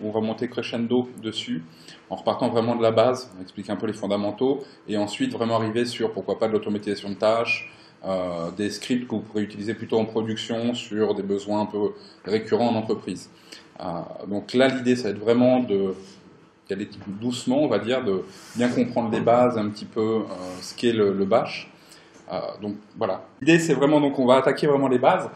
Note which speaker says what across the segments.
Speaker 1: On va monter crescendo dessus, en repartant vraiment de la base, on explique un peu les fondamentaux, et ensuite vraiment arriver sur, pourquoi pas, de l'automatisation de tâches, des scripts que vous pourrez utiliser plutôt en production sur des besoins un peu récurrents en entreprise. Donc là, l'idée, ça va être vraiment d'y aller doucement, on va dire, de bien comprendre les bases, un petit peu ce qu'est le bash. Donc voilà. L'idée, c'est vraiment, donc on va attaquer vraiment les bases.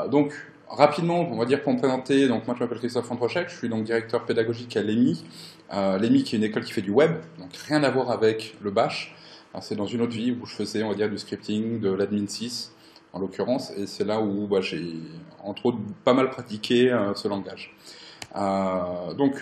Speaker 1: Donc rapidement, on va dire pour me présenter, donc moi je m'appelle Christophe Androchek, je suis donc directeur pédagogique à l'EMI. L'EMI qui est une école qui fait du web, donc rien à voir avec le bash. C'est dans une autre vie où je faisais, on va dire, du scripting, de l'admin 6 en l'occurrence, et c'est là où j'ai entre autres pas mal pratiqué ce langage. Donc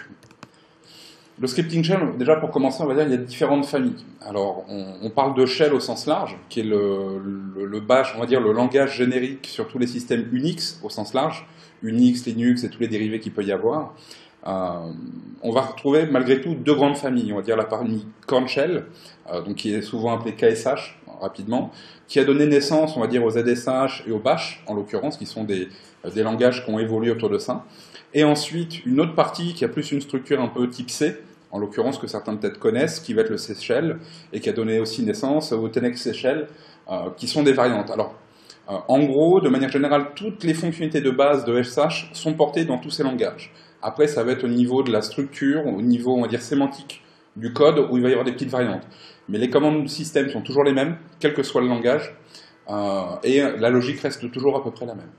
Speaker 1: le scripting shell, déjà pour commencer, on va dire il y a différentes familles. Alors, on parle de shell au sens large, qui est le bash, on va dire le langage générique sur tous les systèmes Unix au sens large, Unix, Linux et tous les dérivés qu'il peut y avoir. On va retrouver malgré tout deux grandes familles. On va dire la famille Korn Shell, donc qui est souvent appelée KSH rapidement, qui a donné naissance, on va dire, aux ZSH et au bash, en l'occurrence, qui sont des langages qui ont évolué autour de ça. Et ensuite, une autre partie qui a plus une structure un peu type C, en l'occurrence que certains peut-être connaissent, qui va être le C Shell, et qui a donné aussi naissance au Tenex C Shell, qui sont des variantes. Alors, en gros, de manière générale, toutes les fonctionnalités de base de SH sont portées dans tous ces langages. Après, ça va être au niveau de la structure, au niveau, on va dire, sémantique du code, où il va y avoir des petites variantes. Mais les commandes du système sont toujours les mêmes, quel que soit le langage, et la logique reste toujours à peu près la même.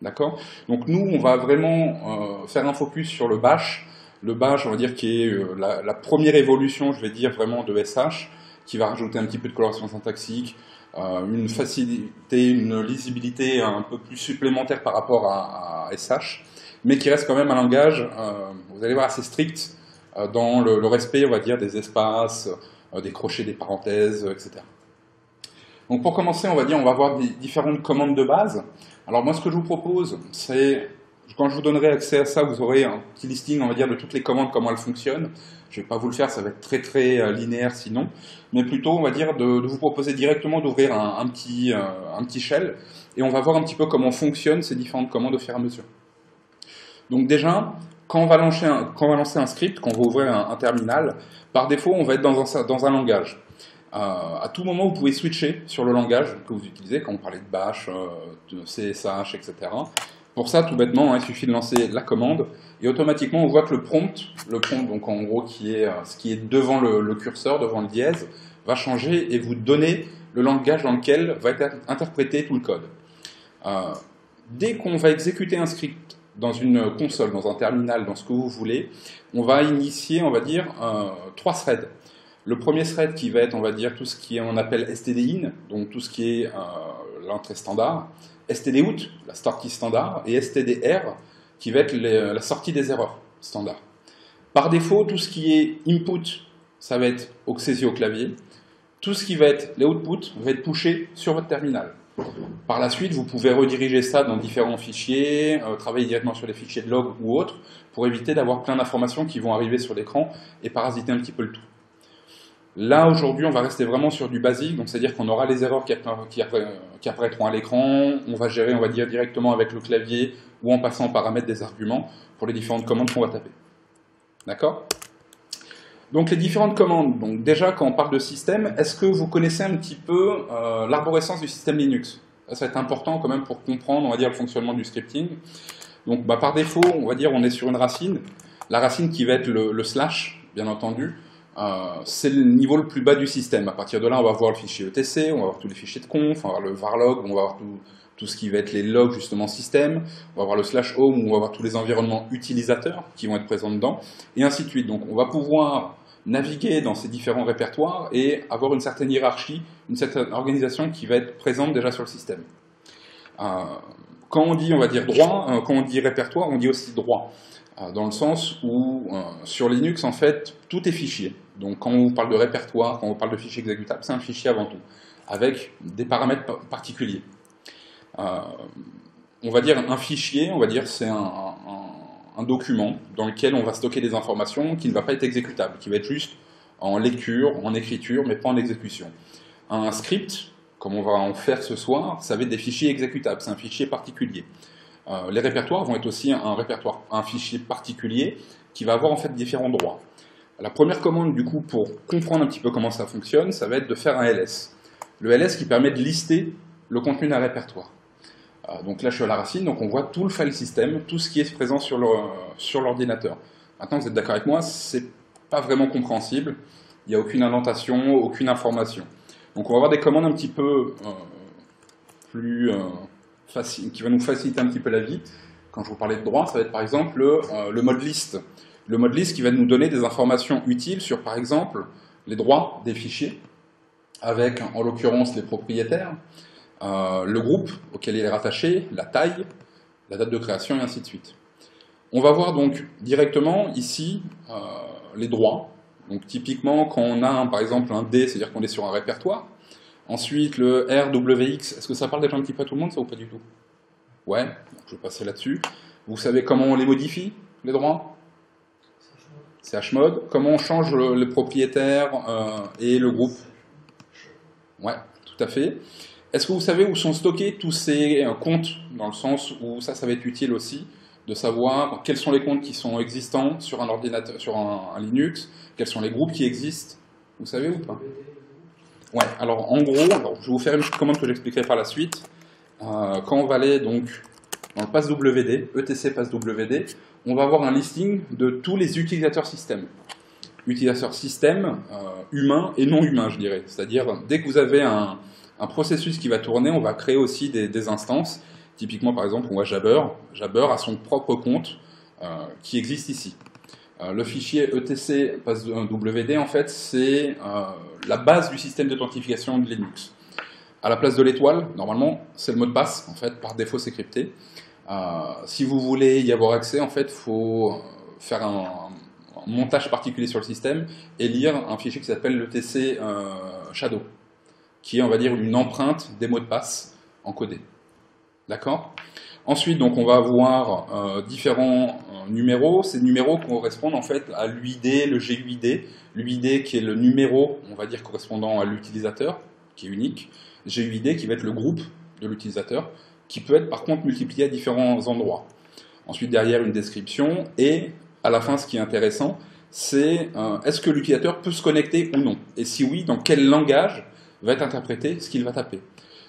Speaker 1: D'accord? Donc nous, on va vraiment faire un focus sur le bash. Le bash, on va dire, qui est la première évolution, je vais dire, vraiment de SH, qui va rajouter un petit peu de coloration syntaxique, une facilité, une lisibilité un peu plus supplémentaire par rapport à SH, mais qui reste quand même un langage, vous allez voir, assez strict dans le respect, on va dire, des espaces, des crochets, des parenthèses, etc. Donc pour commencer, on va dire, on va voir des différentes commandes de base. Alors moi, ce que je vous propose, c'est, quand je vous donnerai accès à ça, vous aurez un petit listing, on va dire, de toutes les commandes, comment elles fonctionnent. Je ne vais pas vous le faire, ça va être très très linéaire sinon, mais plutôt, on va dire, de vous proposer directement d'ouvrir un petit shell, et on va voir un petit peu comment fonctionnent ces différentes commandes au fur et à mesure. Donc déjà, quand on va lancer un script, quand on va ouvrir un terminal, par défaut, on va être dans un langage. À tout moment, vous pouvez switcher sur le langage que vous utilisez, quand on parlait de bash, de CSH, etc. Pour ça, tout bêtement, il suffit de lancer la commande, et automatiquement, on voit que le prompt, donc en gros, qui est ce qui est devant le curseur, devant le dièse, va changer et vous donner le langage dans lequel va être interprété tout le code. Dès qu'on va exécuter un script dans une console, dans un terminal, dans ce que vous voulez, on va initier, on va dire, 3 threads. Le premier thread qui va être, on va dire, tout ce qui on appelle stdin, donc tout ce qui est l'entrée standard, stdout, la sortie standard, et stdr, qui va être la sortie des erreurs standard. Par défaut, tout ce qui est input, ça va être au saisi au clavier. Tout ce qui va être les outputs va être pushé sur votre terminal. Par la suite, vous pouvez rediriger ça dans différents fichiers, travailler directement sur les fichiers de log ou autres, pour éviter d'avoir plein d'informations qui vont arriver sur l'écran et parasiter un petit peu le tout. Là, aujourd'hui, on va rester vraiment sur du basique, donc c'est-à-dire qu'on aura les erreurs qui apparaîtront à l'écran, on va gérer, on va dire, directement avec le clavier ou en passant en paramètres des arguments pour les différentes commandes qu'on va taper. D'accord ? Donc les différentes commandes, donc déjà quand on parle de système, est-ce que vous connaissez un petit peu l'arborescence du système Linux ? Ça va être important quand même pour comprendre, on va dire, le fonctionnement du scripting. Donc par défaut, on va dire, on est sur une racine, la racine qui va être le slash, bien entendu. C'est le niveau le plus bas du système. À partir de là, on va voir le fichier etc, on va voir tous les fichiers de conf, on va voir le varlog, on va voir tout ce qui va être les logs justement système, on va voir le /home, où on va voir tous les environnements utilisateurs qui vont être présents dedans, et ainsi de suite. Donc on va pouvoir naviguer dans ces différents répertoires et avoir une certaine hiérarchie, une certaine organisation qui va être présente déjà sur le système. Quand on dit, on va dire droit, quand on dit répertoire, on dit aussi droit. Dans le sens où, sur Linux, en fait, tout est fichier. Donc, quand on parle de répertoire, quand on parle de fichier exécutable, c'est un fichier avant tout, avec des paramètres particuliers. On va dire un fichier, on va dire c'est un document dans lequel on va stocker des informations qui ne va pas être exécutable, qui va être juste en lecture, en écriture, mais pas en exécution. Un script, comme on va en faire ce soir, ça va être des fichiers exécutables, c'est un fichier particulier. Les répertoires vont être aussi un fichier particulier, qui va avoir en fait différents droits. La première commande, du coup, pour comprendre un petit peu comment ça fonctionne, ça va être de faire un ls. Le ls qui permet de lister le contenu d'un répertoire. Donc là, je suis à la racine, donc on voit tout le file system, tout ce qui est présent sur l'ordinateur. Maintenant, vous êtes d'accord avec moi, c'est pas vraiment compréhensible. Il n'y a aucune indentation, aucune information. Donc on va avoir des commandes un petit peu plus faciles, qui va nous faciliter un petit peu la vie. Quand je vous parlais de droit, ça va être par exemple le mode list. Le mode list qui va nous donner des informations utiles sur, par exemple, les droits des fichiers, avec, en l'occurrence, les propriétaires, le groupe auquel il est rattaché, la taille, la date de création, et ainsi de suite. On va voir donc directement ici les droits. Donc typiquement, quand on a par exemple un D, c'est-à-dire qu'on est sur un répertoire. Ensuite, le RWX, est-ce que ça parle déjà un petit peu à tout le monde, ça, ou pas du tout? Ouais, donc je vais passer là-dessus. Vous savez comment on les modifie, les droits? C'est Hmod. Comment on change les propriétaires et le groupe? Ouais, tout à fait. Est-ce que vous savez où sont stockés tous ces comptes, dans le sens où ça va être utile aussi, de savoir quels sont les comptes qui sont existants sur un ordinateur, sur un Linux, quels sont les groupes qui existent, vous savez ou pas? Ouais, alors en gros, je vais vous faire une petite commande que j'expliquerai par la suite. Quand on va aller donc dans le passwd, etc passwd, on va avoir un listing de tous les utilisateurs système. Utilisateurs système humains et non humains, je dirais. C'est-à-dire, dès que vous avez un processus qui va tourner, on va créer aussi des instances. Typiquement, par exemple, on voit Jabber. Jabber a son propre compte qui existe ici. Le fichier etc passwd, en fait, c'est la base du système d'authentification de Linux. À la place de l'étoile, normalement, c'est le mot de passe. En fait, par défaut, c'est crypté. Si vous voulez y avoir accès, en fait, il faut faire un montage particulier sur le système et lire un fichier qui s'appelle le TC Shadow, qui est, on va dire, une empreinte des mots de passe encodés. D'accord? Ensuite, donc, on va avoir différents numéros. Ces numéros correspondent en fait à l'UID, le GUID. L'UID qui est le numéro, on va dire, correspondant à l'utilisateur, qui est unique. GUID qui va être le groupe de l'utilisateur, qui peut être par contre multiplié à différents endroits. Ensuite, derrière, une description. Et à la fin, ce qui est intéressant, c'est est-ce que l'utilisateur peut se connecter ou non? Et si oui, dans quel langage va être interprété ce qu'il va taper?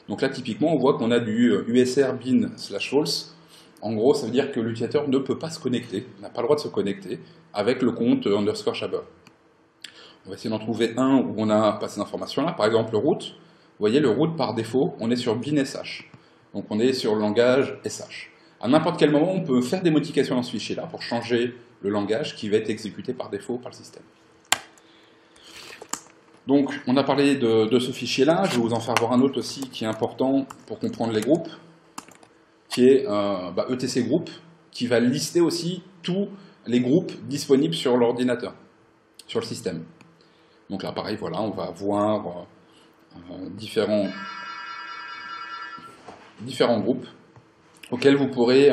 Speaker 1: Donc là, typiquement, on voit qu'on a du USR bin /false. En gros, ça veut dire que l'utilisateur ne peut pas se connecter, n'a pas le droit de se connecter avec le compte _ Jabber. On va essayer d'en trouver un où on a pas ces informations-là. Par exemple, le root. Vous voyez, le root, par défaut, on est sur bin sh. Donc on est sur le langage sh. À n'importe quel moment, on peut faire des modifications dans ce fichier-là pour changer le langage qui va être exécuté par défaut par le système. Donc, on a parlé de ce fichier-là. Je vais vous en faire voir un autre aussi qui est important pour comprendre les groupes, qui est etc group, qui va lister aussi tous les groupes disponibles sur l'ordinateur, sur le système. Donc là, pareil, voilà, on va avoir différents groupes auxquels vous pourrez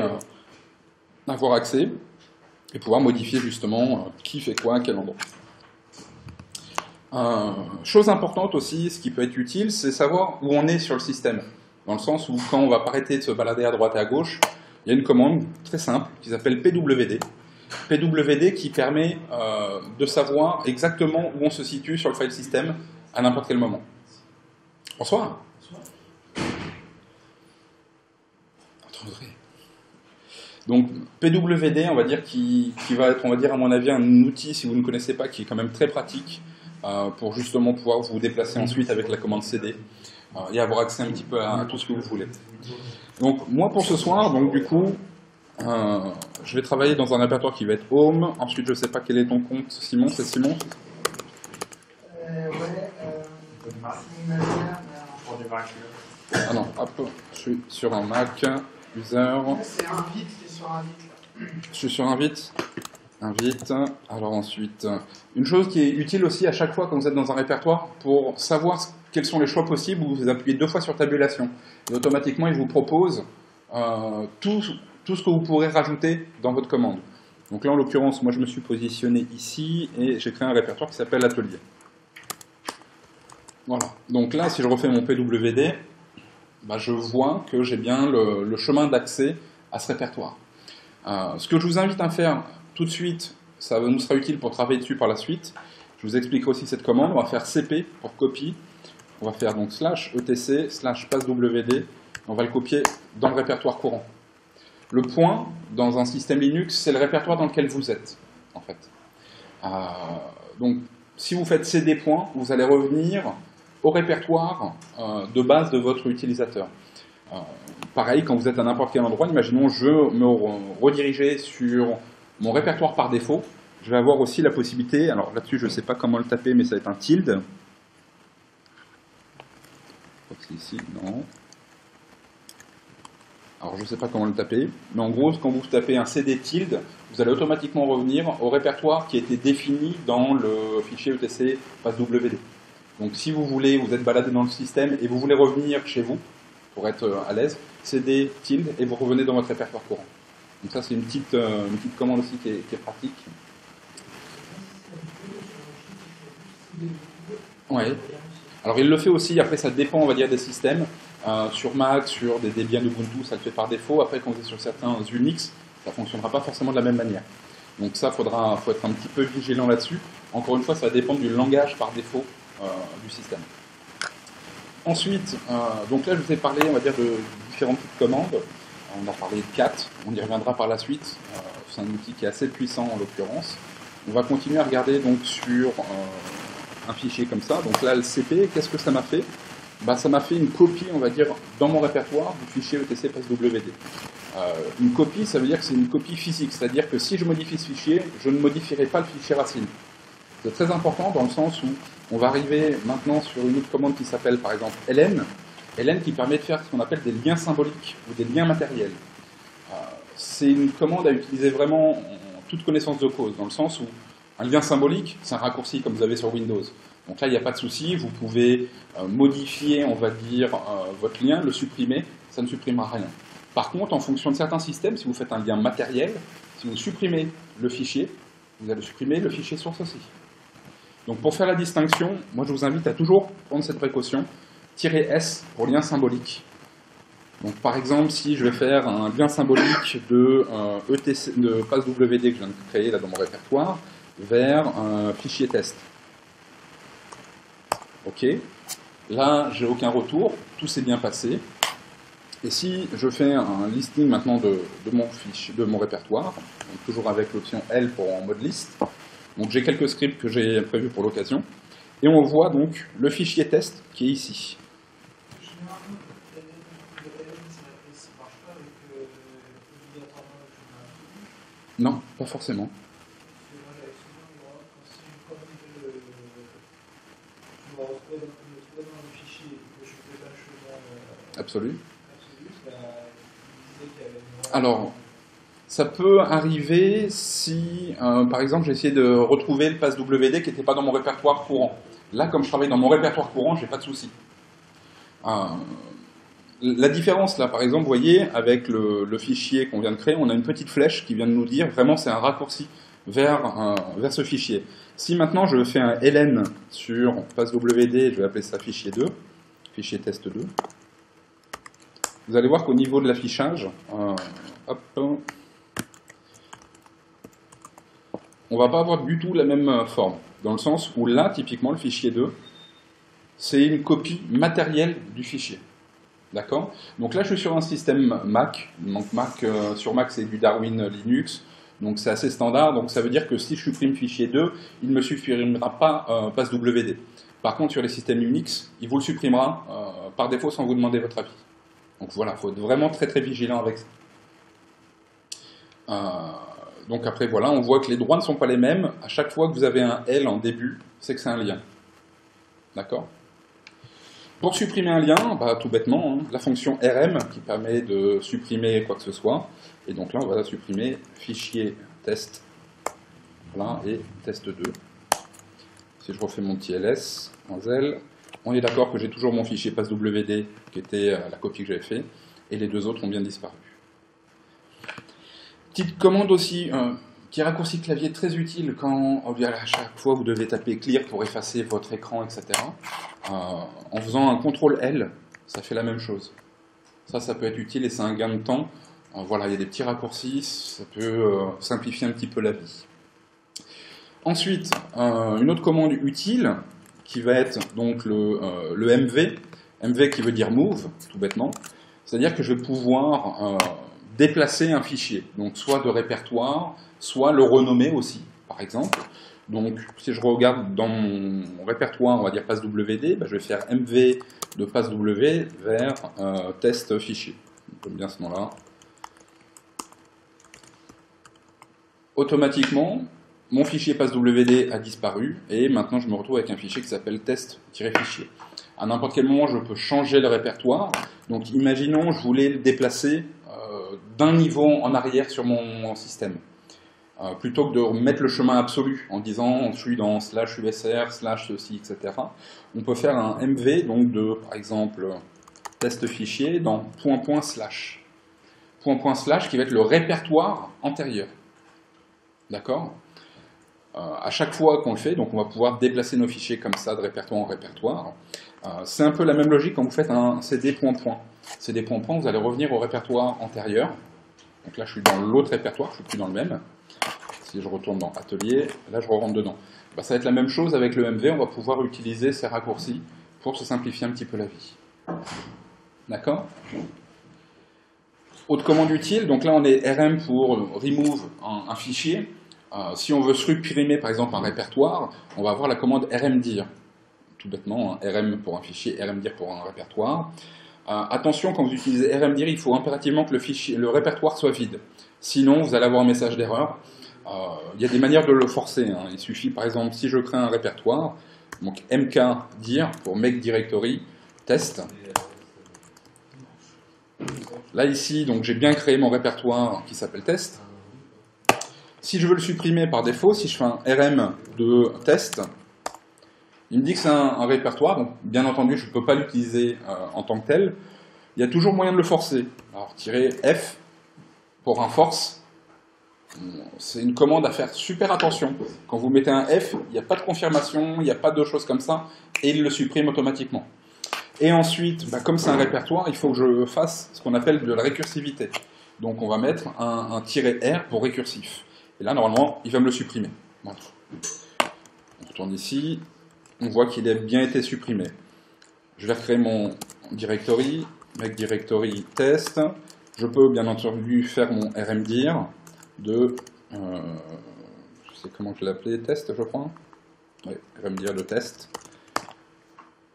Speaker 1: avoir accès et pouvoir modifier justement qui fait quoi à quel endroit. Chose importante aussi, ce qui peut être utile, c'est savoir où on est sur le système. Dans le sens où quand on va pas arrêter de se balader à droite et à gauche, il y a une commande très simple qui s'appelle pwd. pwd qui permet de savoir exactement où on se situe sur le file system à n'importe quel moment. Bonsoir. Donc pwd, on va dire, qui va être, on va dire, à mon avis, un outil, si vous ne connaissez pas, qui est quand même très pratique pour justement pouvoir vous déplacer ensuite avec la commande cd et avoir accès un petit peu à tout ce que vous voulez. Donc moi pour ce soir, donc du coup, je vais travailler dans un répertoire qui va être home. Ensuite, je ne sais pas quel est ton compte, Simon. C'est Simon? Ah non, hop, je suis sur un Mac, user.
Speaker 2: C'est invite qui est sur invite.
Speaker 1: Je suis sur invite. Invite. Alors ensuite, une chose qui est utile aussi à chaque fois quand vous êtes dans un répertoire, pour savoir quels sont les choix possibles, vous appuyez 2 fois sur tabulation. Et automatiquement, il vous propose tout ce que vous pourrez rajouter dans votre commande. Donc là, en l'occurrence, moi je me suis positionné ici et j'ai créé un répertoire qui s'appelle atelier. Voilà. Donc là, si je refais mon pwd, je vois que j'ai bien le chemin d'accès à ce répertoire. Ce que je vous invite à faire tout de suite, ça nous sera utile pour travailler dessus par la suite. Je vous expliquerai aussi cette commande. On va faire cp pour copie. On va faire donc /etc/passwd. On va le copier dans le répertoire courant. Le point, dans un système Linux, c'est le répertoire dans lequel vous êtes, en fait. Donc, si vous faites cd point, vous allez revenir au répertoire de base de votre utilisateur. Pareil, quand vous êtes à n'importe quel endroit, imaginons je veux me rediriger sur mon répertoire par défaut, je vais avoir aussi la possibilité, alors là-dessus je ne sais pas comment le taper, mais ça va être un tilde. Je crois que c'est ici, non. Alors je ne sais pas comment le taper, mais en gros, quand vous tapez un cd tilde, vous allez automatiquement revenir au répertoire qui a été défini dans le fichier etc passwd. Donc si vous voulez, vous êtes baladé dans le système et vous voulez revenir chez vous, pour être à l'aise, cd tilde et vous revenez dans votre répertoire courant. Donc ça c'est une petite commande aussi qui est pratique. Ouais. Alors il le fait aussi, après ça dépend on va dire des systèmes. Sur Mac, sur des Debian Ubuntu, ça le fait par défaut. Après quand vous êtes sur certains Unix, ça ne fonctionnera pas forcément de la même manière. Donc ça, faut être un petit peu vigilant là-dessus. Encore une fois, ça va dépendre du langage par défaut du système. Ensuite, donc là je vous ai parlé, on va dire, de différentes petites commandes. On a parlé de cat, on y reviendra par la suite. C'est un outil qui est assez puissant en l'occurrence. On va continuer à regarder donc sur un fichier comme ça. Donc là, le cp, qu'est-ce que ça m'a fait? Ça m'a fait une copie, on va dire, dans mon répertoire du fichier etc passwd. Une copie, ça veut dire que c'est une copie physique, c'est-à-dire que si je modifie ce fichier, je ne modifierai pas le fichier racine. C'est très important dans le sens où on va arriver maintenant sur une autre commande qui s'appelle par exemple ln, qui permet de faire ce qu'on appelle des liens symboliques ou des liens matériels. C'est une commande à utiliser vraiment en toute connaissance de cause, dans le sens où un lien symbolique, c'est un raccourci comme vous avez sur Windows. Donc là, il n'y a pas de souci, vous pouvez modifier, on va dire, votre lien, le supprimer, ça ne supprimera rien. Par contre, en fonction de certains systèmes, si vous faites un lien matériel, si vous supprimez le fichier, vous allez supprimer le fichier source aussi. Donc pour faire la distinction, moi je vous invite à toujours prendre cette précaution, -s pour lien symbolique. Donc par exemple, si je vais faire un lien symbolique de passwd que je viens de créer là dans mon répertoire, vers un fichier test. Ok, là j'ai aucun retour, tout s'est bien passé. Et si je fais un listing maintenant de mon répertoire, donc toujours avec l'option L pour en mode liste, donc j'ai quelques scripts que j'ai prévus pour l'occasion, et on voit donc le fichier test qui est ici. Non, pas forcément. Absolu. Alors, ça peut arriver si, par exemple, j'ai essayé de retrouver le passwd qui n'était pas dans mon répertoire courant. Là, comme je travaille dans mon répertoire courant, j'ai pas de souci. La différence, là, par exemple, vous voyez, avec le fichier qu'on vient de créer, on a une petite flèche qui vient de nous dire, vraiment, c'est un raccourci vers ce fichier. Si maintenant je fais un ln sur passwd, je vais appeler ça fichier 2, fichier test 2, vous allez voir qu'au niveau de l'affichage, on va pas avoir du tout la même forme, dans le sens où là, typiquement, le fichier 2, c'est une copie matérielle du fichier. D'accord? Donc là, je suis sur un système Mac. Donc sur Mac, c'est du Darwin Linux. Donc c'est assez standard. Donc ça veut dire que si je supprime fichier 2, il ne me supprimera pas passwd. Par contre, sur les systèmes Unix, il vous le supprimera par défaut sans vous demander votre avis. Donc voilà, il faut être vraiment très très vigilant avec ça. Donc après, voilà, on voit que les droits ne sont pas les mêmes. À chaque fois que vous avez un L en début, c'est que c'est un lien. D'accord? Pour supprimer un lien, tout bêtement, la fonction rm qui permet de supprimer quoi que ce soit. Et donc là, on va supprimer fichier test, voilà, et test 2. Si je refais mon petit ls, en zel, on est d'accord que j'ai toujours mon fichier passwd qui était la copie que j'avais fait, et les deux autres ont bien disparu. Petite commande aussi, qui raccourci clavier très utile quand à chaque fois vous devez taper clear pour effacer votre écran, etc. En faisant un CTRL L, ça fait la même chose. Ça peut être utile et c'est un gain de temps. Voilà, il y a des petits raccourcis, ça peut simplifier un petit peu la vie. Ensuite, une autre commande utile qui va être donc le MV. MV qui veut dire move, tout bêtement. C'est-à-dire que je vais pouvoir déplacer un fichier, donc soit de répertoire, soit le renommer aussi, par exemple. Donc, si je regarde dans mon répertoire, on va dire passe WD, je vais faire MV de passe W vers test fichier. J'aime bien ce nom-là. Automatiquement, mon fichier passe WD a disparu et maintenant je me retrouve avec un fichier qui s'appelle test-fichier. À n'importe quel moment, je peux changer le répertoire. Donc, imaginons, je voulais le déplacer d'un niveau en arrière sur mon système. Plutôt que de mettre le chemin absolu en disant je suis dans /usr, /ceci, etc. On peut faire un MV, donc de, par exemple, test fichier dans .. slash. .. qui va être le répertoire antérieur. D'accord ? À chaque fois qu'on le fait, donc on va pouvoir déplacer nos fichiers comme ça de répertoire en répertoire. C'est un peu la même logique quand vous faites un CD .. CD .. vous allez revenir au répertoire antérieur. Donc là, je suis dans l'autre répertoire, je ne suis plus dans le même. Si je retourne dans Atelier, là, je rentre dedans. Ça va être la même chose avec le MV, on va pouvoir utiliser ces raccourcis pour se simplifier un petit peu la vie. D'accord ? Autre commande utile, donc là, on est RM pour remove un fichier. Si on veut supprimer, par exemple, un répertoire, on va avoir la commande rmdir. Tout bêtement, hein, RM pour un fichier, rmdir pour un répertoire. Attention, quand vous utilisez rmdir, il faut impérativement que le répertoire soit vide. Sinon, vous allez avoir un message d'erreur. Il y a des manières de le forcer. Hein. Il suffit, par exemple, si je crée un répertoire, donc mkdir pour make directory test. Là, ici, donc j'ai bien créé mon répertoire qui s'appelle test. Si je veux le supprimer par défaut, si je fais un rm de test, il me dit que c'est un répertoire, donc bien entendu, je ne peux pas l'utiliser en tant que tel. Il y a toujours moyen de le forcer. Alors, -f pour un force. C'est une commande à faire super attention. Quand vous mettez un F, il n'y a pas de confirmation, il n'y a pas de choses comme ça, et il le supprime automatiquement. Et ensuite, comme c'est un répertoire, il faut que je fasse ce qu'on appelle de la récursivité. Donc on va mettre un -R pour récursif. Et là, normalement, il va me le supprimer. Voilà. On retourne ici, on voit qu'il a bien été supprimé. Je vais recréer mon directory, make directory test. Je peux bien entendu faire mon rmdir de, je sais comment je l'ai appelé, test, je crois. Oui, rmdir de test.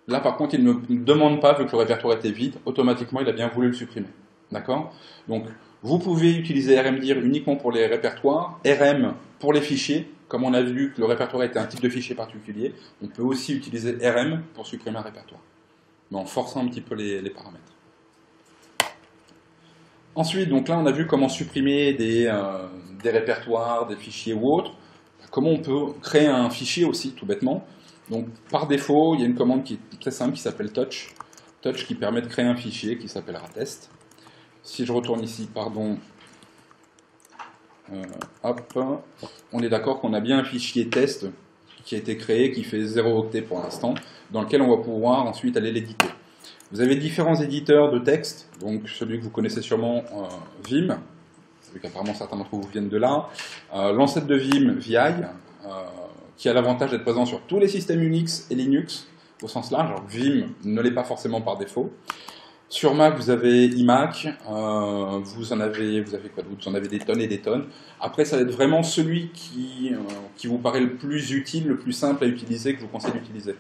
Speaker 1: Là, par contre, il ne me demande pas, vu que le répertoire était vide, automatiquement, il a bien voulu le supprimer. D'accord ? Donc, vous pouvez utiliser rmdir uniquement pour les répertoires, rm pour les fichiers. Comme on a vu que le répertoire était un type de fichier particulier, on peut aussi utiliser rm pour supprimer un répertoire. Mais en forçant un petit peu les paramètres. Ensuite, donc là, on a vu comment supprimer des répertoires, des fichiers ou autres. Comment on peut créer un fichier aussi, tout bêtement. Donc, par défaut, il y a une commande qui est très simple qui s'appelle touch. Touch qui permet de créer un fichier qui s'appellera test. Si je retourne ici, pardon, hop, on est d'accord qu'on a bien un fichier test qui a été créé, qui fait 0 octet pour l'instant, dans lequel on va pouvoir ensuite aller l'éditer. Vous avez différents éditeurs de texte, donc celui que vous connaissez sûrement, Vim, vu qu'apparemment certains d'entre vous viennent de là. L'ancêtre de Vim, VI, qui a l'avantage d'être présent sur tous les systèmes Unix et Linux, au sens large. Alors, Vim ne l'est pas forcément par défaut. Sur Mac, vous avez iMac, vous en avez quoi d'autre ? Vous en avez des tonnes et des tonnes. Après, ça va être vraiment celui qui vous paraît le plus utile, le plus simple à utiliser, que je vous conseille d'utiliser.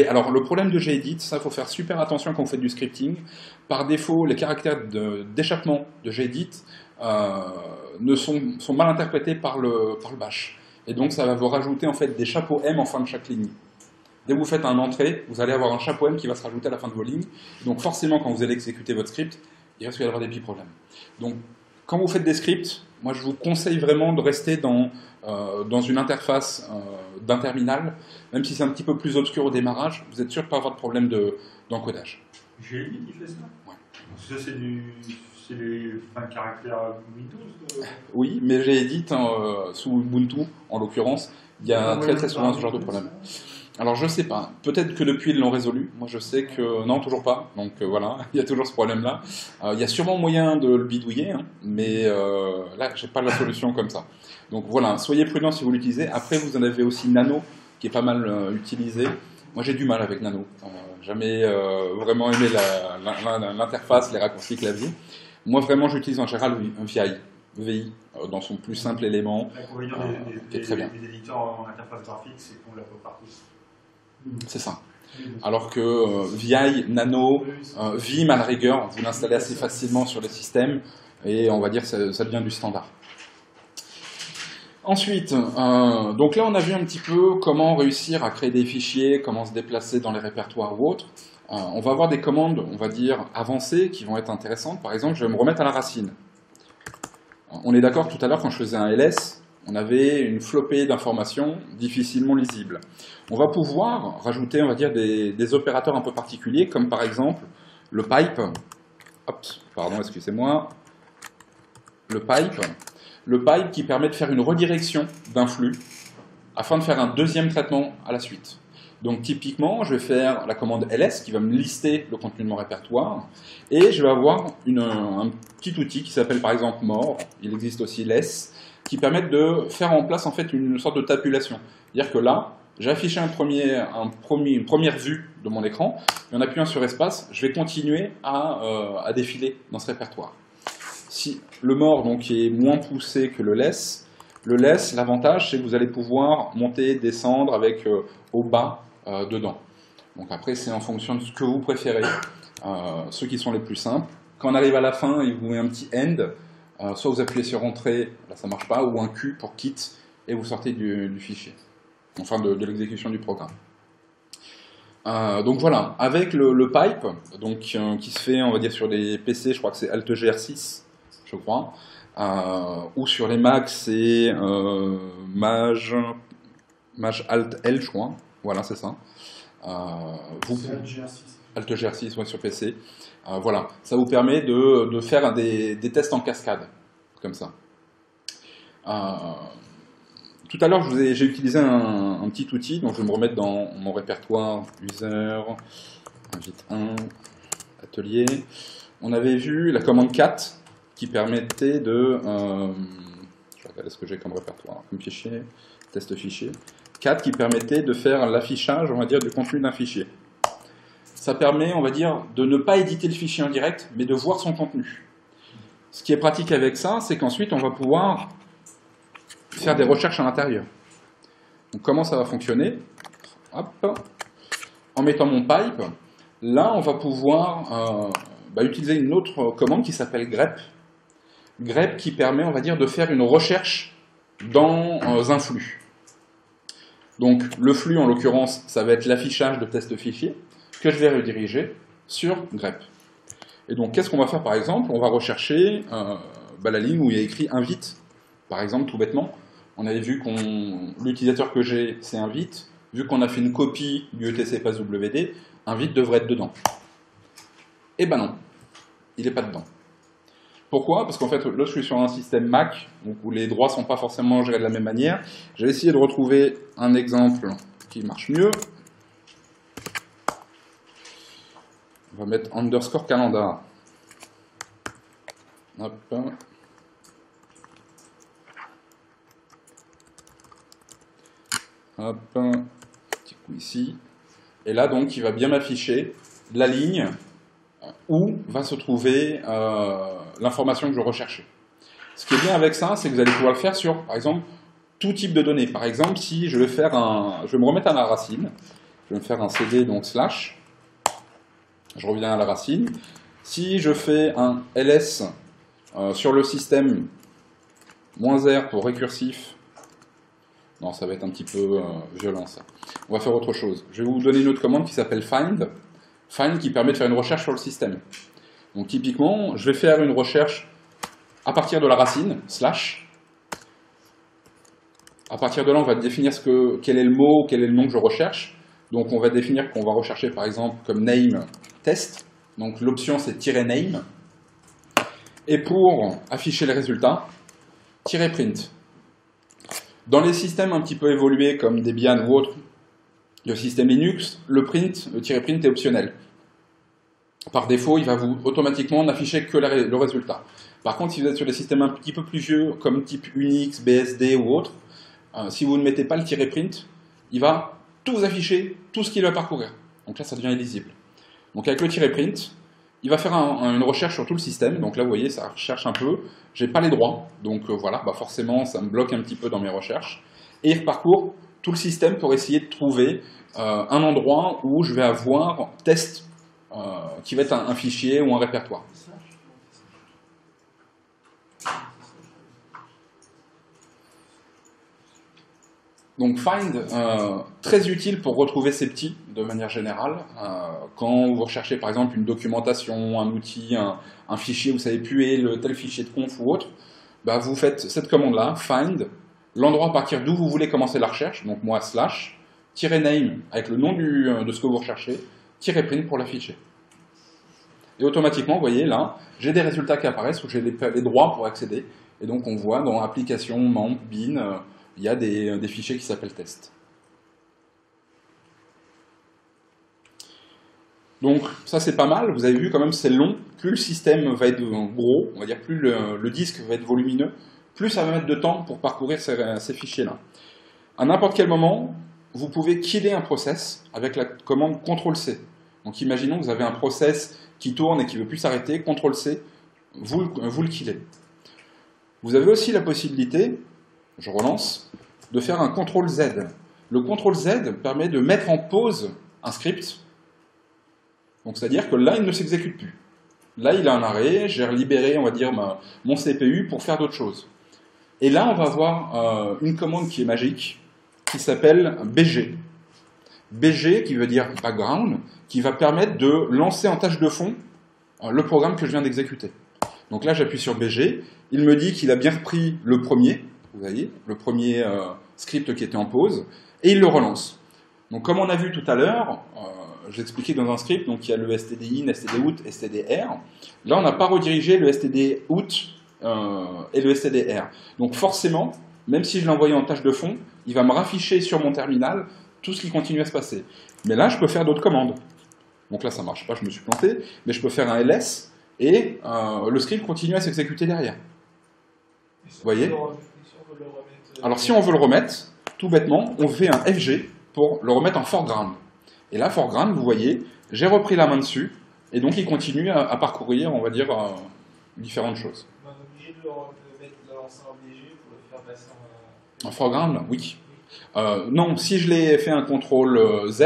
Speaker 1: Alors, le problème de Gedit, ça, il faut faire super attention quand vous faites du scripting. Par défaut, les caractères d'échappement de Gedit sont mal interprétés par le bash. Et donc, ça va vous rajouter en fait des chapeaux M en fin de chaque ligne. Dès que vous faites un entrée, vous allez avoir un chapeau M qui va se rajouter à la fin de vos lignes. Donc, forcément, quand vous allez exécuter votre script, il risque d'y avoir des petits problèmes. Donc, quand vous faites des scripts, moi, je vous conseille vraiment de rester dans une interface d'un terminal, même si c'est un petit peu plus obscur au démarrage, vous êtes sûr de ne pas avoir de problème d'encodage.
Speaker 3: Gedit qui fait ça ?
Speaker 1: Ouais.
Speaker 3: Ça, c'est les caractères Windows
Speaker 1: Oui, mais Gedit, sous Ubuntu, en l'occurrence, il y a très souvent ce genre de problème. Alors je sais pas, peut-être que depuis ils l'ont résolu, moi je sais que non, toujours pas, donc voilà, il y a toujours ce problème-là. Il y a sûrement moyen de le bidouiller, hein, mais là j'ai pas la solution comme ça. Donc voilà, soyez prudents si vous l'utilisez. Après vous en avez aussi Nano, qui est pas mal utilisé. Moi j'ai du mal avec Nano, jamais vraiment aimé l'interface, les raccourcis clavier. Moi vraiment j'utilise en général un VI, dans son plus simple élément,
Speaker 3: L'inconvénient
Speaker 1: qui est très bien.
Speaker 3: des éditeurs en interface graphique, c'est qu'on l'a pas partout.
Speaker 1: C'est ça. Alors que VI, Nano, Vim à la rigueur, vous l'installez assez facilement sur les systèmes et on va dire que ça devient du standard. Ensuite, donc là on a vu un petit peu comment réussir à créer des fichiers, comment se déplacer dans les répertoires ou autres. On va avoir des commandes, on va dire, avancées qui vont être intéressantes. Par exemple, je vais me remettre à la racine. On est d'accord, tout à l'heure, quand je faisais un ls, on avait une flopée d'informations difficilement lisibles. On va pouvoir rajouter, on va dire, des opérateurs un peu particuliers, comme par exemple le pipe. Hop, pardon, excusez-moi. Le pipe qui permet de faire une redirection d'un flux afin de faire un deuxième traitement à la suite. Donc typiquement, je vais faire la commande ls qui va me lister le contenu de mon répertoire et je vais avoir un petit outil qui s'appelle par exemple more, il existe aussi less, qui permettent de faire en place en fait une sorte de tabulation. C'est-à-dire que là, j'ai affiché une première vue de mon écran, et en appuyant sur espace, je vais continuer à défiler dans ce répertoire. Si le more donc, est moins poussé que le less, l'avantage c'est que vous allez pouvoir monter, descendre avec au bas dedans. Donc après c'est en fonction de ce que vous préférez, ceux qui sont les plus simples. Quand on arrive à la fin, il vous met un petit end. Soit vous appuyez sur Entrée, là ça marche pas, ou un Q pour Quit, et vous sortez du fichier, enfin de l'exécution du programme. Donc voilà, avec le pipe, donc, qui se fait, on va dire, sur les PC, je crois que c'est Alt GR6, je crois, ou sur les Mac, c'est Maj Alt L, je crois, voilà, c'est ça. Alt GR6, ouais, sur PC. Voilà, ça vous permet de faire des tests en cascade, comme ça. Tout à l'heure, j'ai utilisé un petit outil, donc je vais me remettre dans mon répertoire user, invite 1, atelier. On avait vu la commande cat qui permettait de... je regarde ce que j'ai comme répertoire, comme fichier, test fichier. Cat qui permettait de faire l'affichage, on va dire, du contenu d'un fichier. Ça permet, on va dire, de ne pas éditer le fichier en direct, mais de voir son contenu. Ce qui est pratique avec ça, c'est qu'ensuite, on va pouvoir faire des recherches à l'intérieur. Donc, comment ça va fonctionner? Hop. En mettant mon pipe, là, on va pouvoir utiliser une autre commande qui s'appelle grep. Grep qui permet, on va dire, de faire une recherche dans un flux. Donc, le flux, en l'occurrence, ça va être l'affichage de test fichier que je vais rediriger sur grep. Et donc, qu'est-ce qu'on va faire par exemple? On va rechercher la ligne où il y a écrit invite, par exemple, tout bêtement. On avait vu que l'utilisateur que j'ai, c'est invite. Vu qu'on a fait une copie du etc passwd, invite devrait être dedans. Eh ben non, il n'est pas dedans. Pourquoi? Parce qu'en fait, là, je suis sur un système Mac, donc où les droits ne sont pas forcément gérés de la même manière. J'ai essayé de retrouver un exemple qui marche mieux. On va mettre underscore calendar. Hop. Hop. Petit coup ici. Et là, donc, il va bien m'afficher la ligne où va se trouver l'information que je recherchais. Ce qui est bien avec ça, c'est que vous allez pouvoir le faire sur, par exemple, tout type de données. Par exemple, si je vais faire je vais me remettre à la racine, je vais me faire un cd, donc slash, je reviens à la racine. Si je fais un ls sur le système -r pour récursif, non, ça va être un petit peu violent ça. On va faire autre chose. Je vais vous donner une autre commande qui s'appelle find. Find qui permet de faire une recherche sur le système. Donc typiquement, je vais faire une recherche à partir de la racine, slash. À partir de là, on va définir quel est le mot, quel est le nom que je recherche. Donc on va définir qu'on va rechercher par exemple comme name test. Donc l'option c'est -name. Et pour afficher les résultats, -print. Dans les systèmes un petit peu évolués comme Debian ou autres, Le système Linux, le -print est optionnel. Par défaut, il va vous automatiquement n'afficher que le résultat. Par contre, si vous êtes sur des systèmes un petit peu plus vieux, comme type Unix, BSD ou autre, si vous ne mettez pas le -print, il va tout vous afficher, tout ce qu'il va parcourir. Donc là, ça devient illisible. Donc avec le -print, il va faire une recherche sur tout le système. Donc là, vous voyez, ça recherche un peu. J'ai pas les droits, donc voilà, forcément, ça me bloque un petit peu dans mes recherches. Et il parcourt tout le système pour essayer de trouver un endroit où je vais avoir test qui va être un fichier ou un répertoire. Donc find, très utile pour retrouver ces petits, de manière générale. Quand vous recherchez par exemple une documentation, un outil, un fichier, vous savez plus est le tel fichier de conf ou autre, bah, vous faites cette commande-là, find, l'endroit à partir d'où vous voulez commencer la recherche, donc moi slash, -name avec le nom de ce que vous recherchez, -print pour l'afficher. Et automatiquement, vous voyez là, j'ai des résultats qui apparaissent où j'ai les droits pour accéder. Et donc on voit dans application, membre, bin, il y a des fichiers qui s'appellent test. Donc ça c'est pas mal, vous avez vu quand même c'est long, plus le système va être gros, on va dire plus le disque va être volumineux, plus ça va mettre de temps pour parcourir ces fichiers-là. À n'importe quel moment, vous pouvez killer un process avec la commande CTRL-C. Donc imaginons que vous avez un process qui tourne et qui ne veut plus s'arrêter, CTRL-C, vous le killez. Vous avez aussi la possibilité, je relance, de faire un CTRL-Z. Le CTRL-Z permet de mettre en pause un script. Donc c'est-à-dire que là, il ne s'exécute plus. Là, il a un arrêt, j'ai libéré, on va dire, mon CPU pour faire d'autres choses. Et là, on va avoir une commande qui est magique, qui s'appelle BG. BG, qui veut dire background, qui va permettre de lancer en tâche de fond le programme que je viens d'exécuter. Donc là, j'appuie sur BG, il me dit qu'il a bien repris le premier, vous voyez, le premier script qui était en pause, et il le relance. Donc comme on a vu tout à l'heure, j'ai expliqué dans un script, donc il y a le stdin, stdout, stdr. Là, on n'a pas redirigé le stdout et le stdr. Donc forcément, même si je l'ai envoyé en tâche de fond, il va me rafficher sur mon terminal tout ce qui continue à se passer. Mais là, je peux faire d'autres commandes. Donc là, ça ne marche pas, je me suis planté, mais je peux faire un ls et le script continue à s'exécuter derrière. Vous voyez? Alors si on veut le remettre, tout bêtement, on fait un FG pour le remettre en foreground. Et là, foreground, vous voyez, j'ai repris la main dessus, et donc il continue à parcourir, on va dire, différentes choses.
Speaker 2: On est obligé de lancer en BG pour le faire passer
Speaker 1: en foreground, oui. Non, si je l'ai fait un CTRL Z,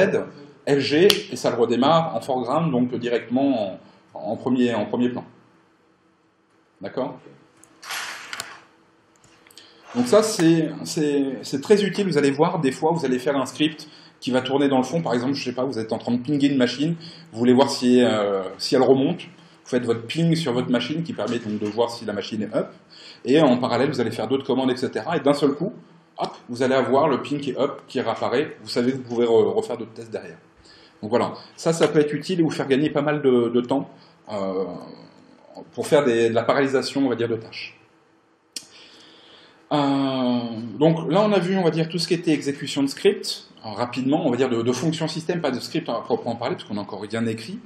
Speaker 1: FG, et ça le redémarre en foreground, donc directement en premier plan. D'accord? Donc ça, c'est très utile, vous allez voir, des fois, vous allez faire un script qui va tourner dans le fond, par exemple, je sais pas, vous êtes en train de pinguer une machine, vous voulez voir si elle remonte, vous faites votre ping sur votre machine qui permet donc de voir si la machine est up, et en parallèle, vous allez faire d'autres commandes, etc. Et d'un seul coup, hop, vous allez avoir le ping qui est up, qui réapparaît, vous savez que vous pouvez refaire d'autres tests derrière. Donc voilà, ça peut être utile et vous faire gagner pas mal de temps pour faire de la parallélisation, on va dire, de tâches. Donc là, on a vu, on va dire, tout ce qui était exécution de script. Alors, rapidement, on va dire de fonctions système, pas de script à proprement parler, parce qu'on n'a encore rien écrit.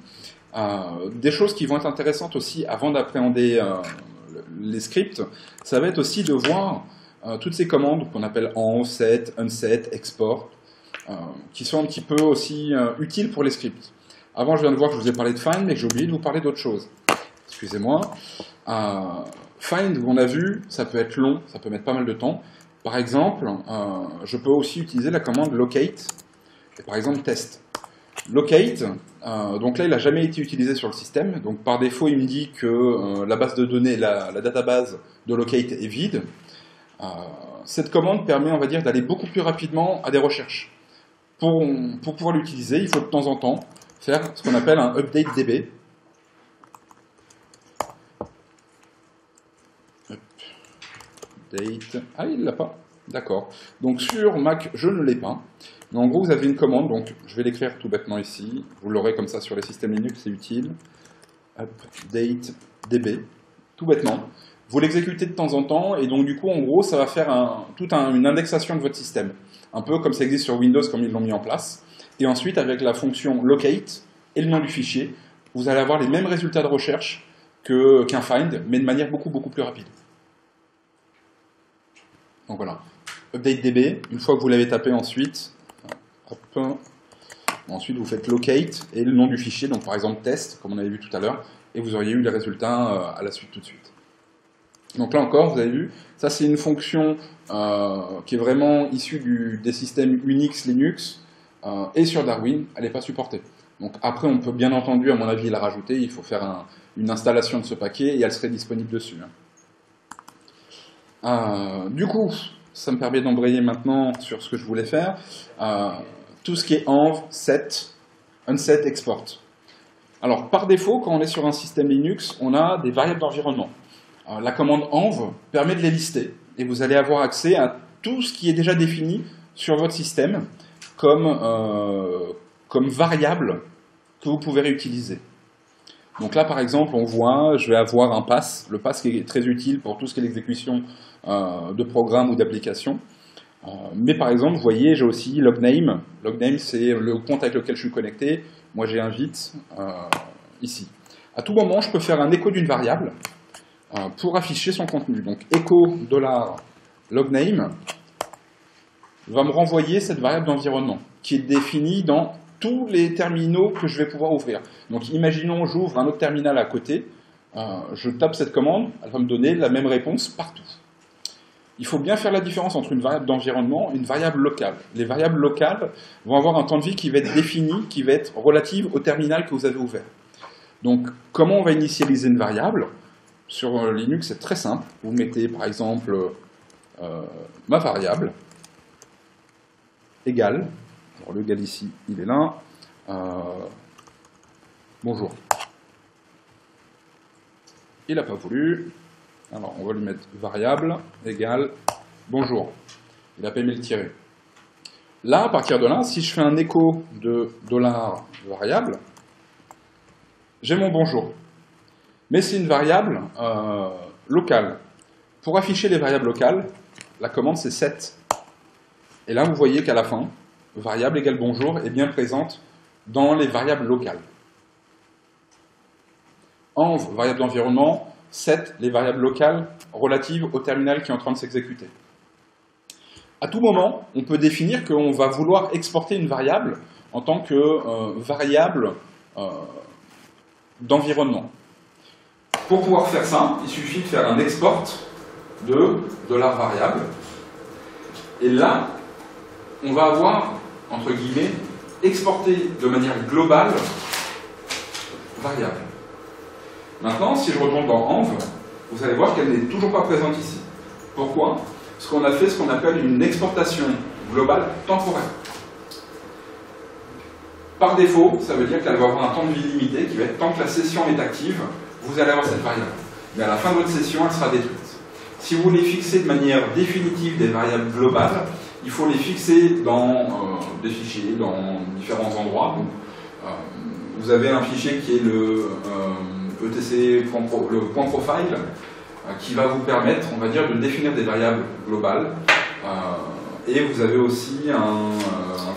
Speaker 1: Des choses qui vont être intéressantes aussi avant d'appréhender les scripts, ça va être aussi de voir toutes ces commandes qu'on appelle en, set, unset, export, qui sont un petit peu aussi utiles pour les scripts. Avant, je viens de voir que je vous ai parlé de find, mais que j'ai oublié de vous parler d'autre chose. Excusez-moi. Find, on a vu, ça peut être long, ça peut mettre pas mal de temps. Par exemple, je peux aussi utiliser la commande locate, et par exemple test. Locate, donc là il n'a jamais été utilisé sur le système, donc par défaut il me dit que la base de données, la database de locate est vide. Cette commande permet, on va dire, d'aller beaucoup plus rapidement à des recherches. Pour pouvoir l'utiliser, il faut de temps en temps faire ce qu'on appelle un update DB. Ah, il ne l'a pas. D'accord. Donc sur Mac, je ne l'ai pas. Mais en gros, vous avez une commande, donc je vais l'écrire tout bêtement ici. Vous l'aurez comme ça sur les systèmes Linux, c'est utile. Update DB. Tout bêtement. vous l'exécutez de temps en temps, et donc du coup, en gros, ça va faire une indexation de votre système. Un peu comme ça existe sur Windows, comme ils l'ont mis en place. Et ensuite, avec la fonction locate et le nom du fichier, vous allez avoir les mêmes résultats de recherche qu'un find, mais de manière beaucoup plus rapide. Donc voilà. Update DB, une fois que vous l'avez tapé ensuite, hop, ensuite vous faites locate et le nom du fichier, donc par exemple test, comme on avait vu tout à l'heure, et vous auriez eu les résultats à la suite tout de suite. Donc là encore, vous avez vu, ça c'est une fonction qui est vraiment issue des systèmes Unix, Linux, et sur Darwin, elle n'est pas supportée. Donc après, on peut bien entendu, à mon avis, la rajouter, il faut faire une installation de ce paquet, et elle serait disponible dessus. Du coup, ça me permet d'embrayer maintenant sur ce que je voulais faire. Tout ce qui est env, set, unset, export. Alors, par défaut, quand on est sur un système Linux, on a des variables d'environnement. La commande env permet de les lister, et vous allez avoir accès à tout ce qui est déjà défini sur votre système comme variable que vous pouvez réutiliser. Donc là, par exemple, on voit, je vais avoir un pass, le pass qui est très utile pour tout ce qui est l'exécution de programmes ou d'applications. Mais par exemple, vous voyez, j'ai aussi logname. Logname, c'est le compte avec lequel je suis connecté. Moi, j'ai invite ici. À tout moment, je peux faire un écho d'une variable pour afficher son contenu. Donc, echo $logname va me renvoyer cette variable d'environnement qui est définie dans tous les terminaux que je vais pouvoir ouvrir. Donc, imaginons, j'ouvre un autre terminal à côté, je tape cette commande, elle va me donner la même réponse partout. Il faut bien faire la différence entre une variable d'environnement et une variable locale. Les variables locales vont avoir un temps de vie qui va être défini, qui va être relative au terminal que vous avez ouvert. Donc, comment on va initialiser une variable? Sur Linux, c'est très simple. Vous mettez, par exemple, ma variable égale, alors le égal ici, il est là, bonjour. Il n'a pas voulu. Alors, on va lui mettre variable égale bonjour. Il n'a pas aimé le tirer. Là, à partir de là, si je fais un écho de $variable, j'ai mon bonjour. Mais c'est une variable locale. Pour afficher les variables locales, la commande c'est set. Et là, vous voyez qu'à la fin, variable égale bonjour est bien présente dans les variables locales. Env, variable d'environnement, set, les variables locales relatives au terminal qui est en train de s'exécuter. À tout moment, on peut définir qu'on va vouloir exporter une variable en tant que variable d'environnement. Pour pouvoir faire ça, il suffit de faire un export de $variable. Et là, on va avoir, entre guillemets, exporté de manière globale variable. Maintenant, si je retourne dans env, vous allez voir qu'elle n'est toujours pas présente ici. Pourquoi? Parce qu'on a fait ce qu'on appelle une exportation globale temporaire. Par défaut, ça veut dire qu'elle va avoir un temps de vie limité qui va être tant que la session est active, vous allez avoir cette variable. Mais à la fin de votre session, elle sera détruite. Si vous voulez fixer de manière définitive des variables globales, il faut les fixer dans des fichiers, dans différents endroits. Donc, vous avez un fichier qui est le etc, le point profile, qui va vous permettre, on va dire, de définir des variables globales. Et vous avez aussi un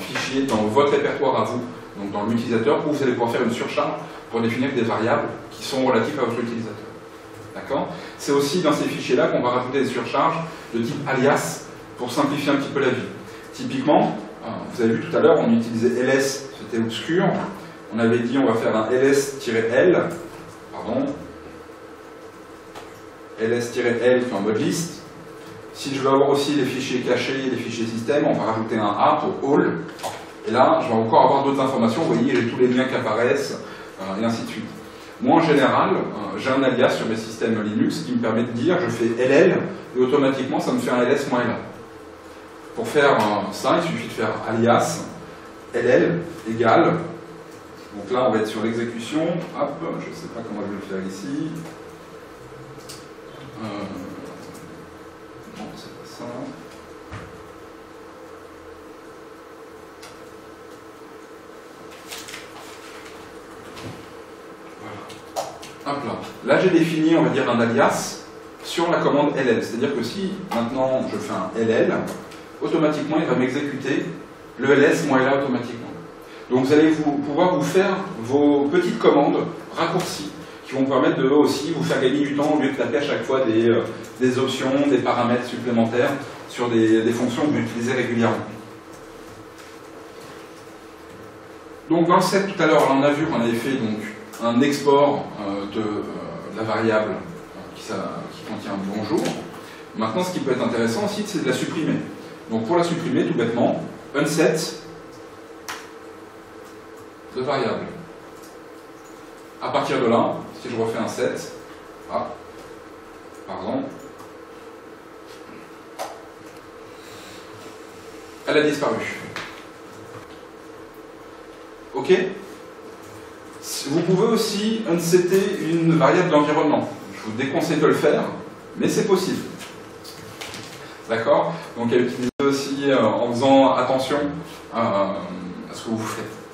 Speaker 1: fichier dans votre répertoire à vous, donc dans l'utilisateur, où vous allez pouvoir faire une surcharge pour définir des variables qui sont relatives à votre utilisateur. D'accord? C'est aussi dans ces fichiers-là qu'on va rajouter des surcharges de type alias pour simplifier un petit peu la vie. Typiquement, vous avez vu tout à l'heure, on utilisait ls, c'était obscur. On avait dit on va faire un ls-l, pardon, ls-l qui est en mode liste. Si je veux avoir aussi les fichiers cachés et les fichiers système, on va rajouter un a pour all. Et là, je vais encore avoir d'autres informations. Vous voyez, j'ai tous les liens qui apparaissent, et ainsi de suite. Moi, en général, j'ai un alias sur mes systèmes Linux qui me permet de dire je fais ll et automatiquement ça me fait un ls-la. Pour faire ça, il suffit de faire alias ll égale. Donc là, on va être sur l'exécution. Hop, je ne sais pas comment je vais le faire ici. Non, c'est pas ça. Hop là. Là, j'ai défini, on va dire, un alias sur la commande LL. C'est-à-dire que si maintenant je fais un LL, automatiquement il va m'exécuter le LS moins LA automatiquement. Donc vous allez pouvoir vous faire vos petites commandes raccourcies qui vont vous permettre de aussi vous faire gagner du temps au lieu de taper à chaque fois des options, des paramètres supplémentaires sur des fonctions que vous utilisez régulièrement. Donc dans le set tout à l'heure, on a vu qu'on avait fait donc, un export de la variable qui contient bonjour. Maintenant, ce qui peut être intéressant aussi, c'est de la supprimer. Donc pour la supprimer, tout bêtement, unset de variable. À partir de là, si je refais un set, pardon, elle a disparu. Ok? Vous pouvez aussi unsetter une variable d'environnement. Je vous déconseille de le faire, mais c'est possible. D'accord? Donc à utiliser aussi en faisant attention à ce que vous faites.